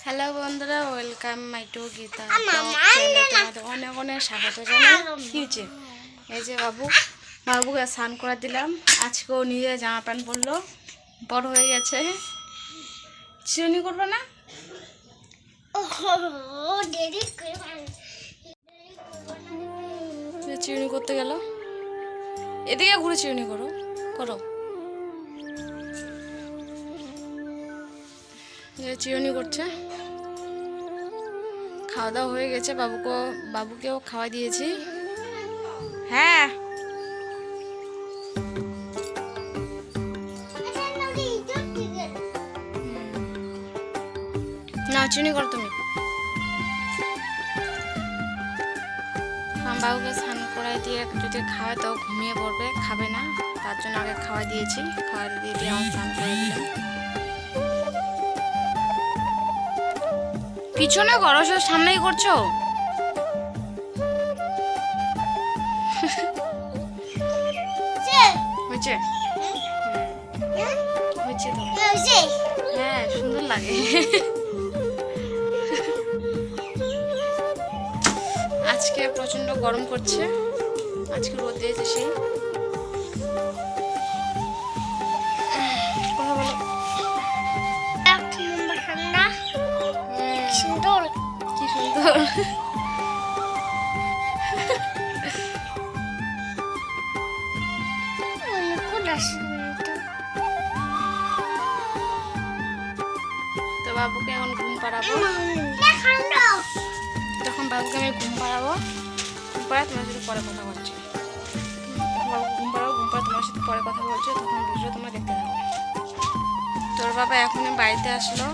Hello বন্ধুরা, welcome my two Gita তোমাদের অনেক অনেক স্বাগত জানাই। কি হচ্ছে? এই যে বাবুকে স্নান করে দিলাম। আজকেও নিজে জামা প্যান্ট পরলো, বড় হয়ে গেছে। চিরুনি করবে না? চিরুনি করতে গেল, এদিকে ঘুরে চিরুনি করো করো। চিরুনি করছে। খাওয়া দাওয়া হয়ে গেছে, বাবুকেও খাওয়া দিয়েছি। হ্যাঁ, না চিনি করো তুমি। বাবুকে স্নান করাই দিয়ে যদি খাওয়ায় তো ঘুমিয়ে পড়বে, খাবে না, তার জন্য আগে খাওয়া দিয়েছি। খাওয়া দিয়ে আমার স্নান করে দিলাম। পিছনে করো, সামনেই করছো। হয়েছে হয়েছে তো, হ্যাঁ সুন্দর লাগে। আজকে প্রচন্ড গরম করছে, আজকে রোদ দিয়েছে সেই। কথা বলো। কি সুন্দর। তো বাবুকে এখন ঘুম পাড়াবো। তখন বাবুকে আমি ঘুম পাড়াবো, ঘুম পাড়া তোমার সাথে পরে কথা বলছি। ঘুম পাড়াবো, ঘুম পাড়া তোমার সাথে পরে কথা বলছি, তখন ভিডিও তোমরা দেখতে থাকো। তোর বাবা এখনই বাড়িতে আসলো,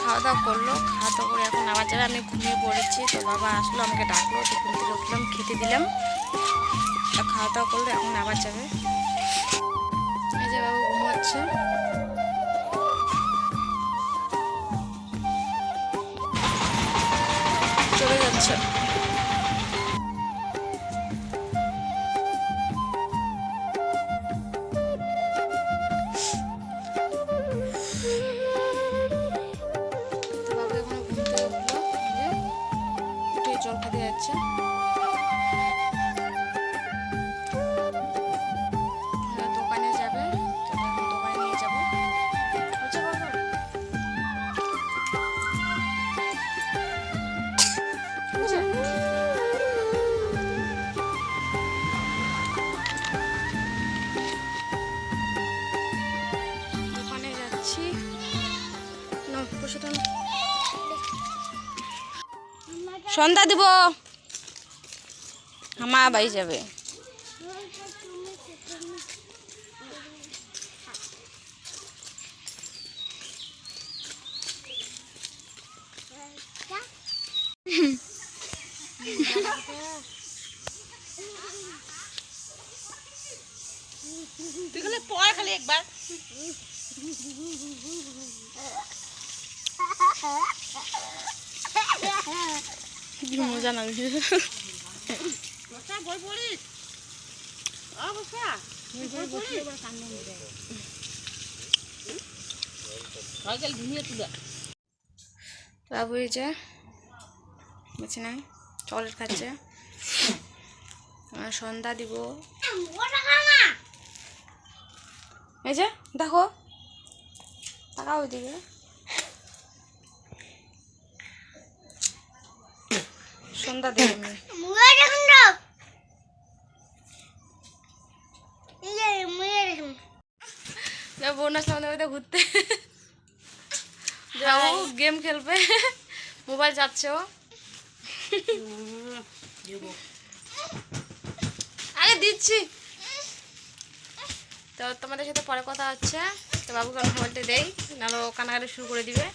খাওয়া দাওয়া করলো, খাওয়া দাওয়া করে এখন আবার যাবে। আমি ঘুমিয়ে পড়েছি, তো বাবা আসলো, আমাকে ডাকলো, তো ঘুম থেকে উঠলাম, খেতে দিলাম, খাওয়া দাওয়া করলো, এখন আবার যাবে। এই যে বাবু ঘুমাচ্ছে। চলে যাচ্ছে। বাবু এখন ঘুম থেকে উঠলো, উঠে জল খেতে যাচ্ছে। দোকানে যাবে, দোকানে নিয়ে যাবো। দোকানে যাচ্ছি, সন্ধ্যা দিব, মা বাড়ি যাবে। খালি একবার মজা লাগছে। বাবু এই যে বুঝছি না, চকলেট খাচ্ছে। সন্ধ্যা দিব। এই যে দেখো, তাকাও ওইদিকে। সন্ধ্যা দেব বোন আসলে আমাদের বাড়িতে ঘুরতে, যাবো গেম খেলবে, মোবাইল যাচ্ছে ও। আরে দিচ্ছি তো, তোমাদের সাথে পরে কথা হচ্ছে। তো বাবুকে মোবাইলটা দেই, নাহলে ও কানাকাটি শুরু করে দিবে।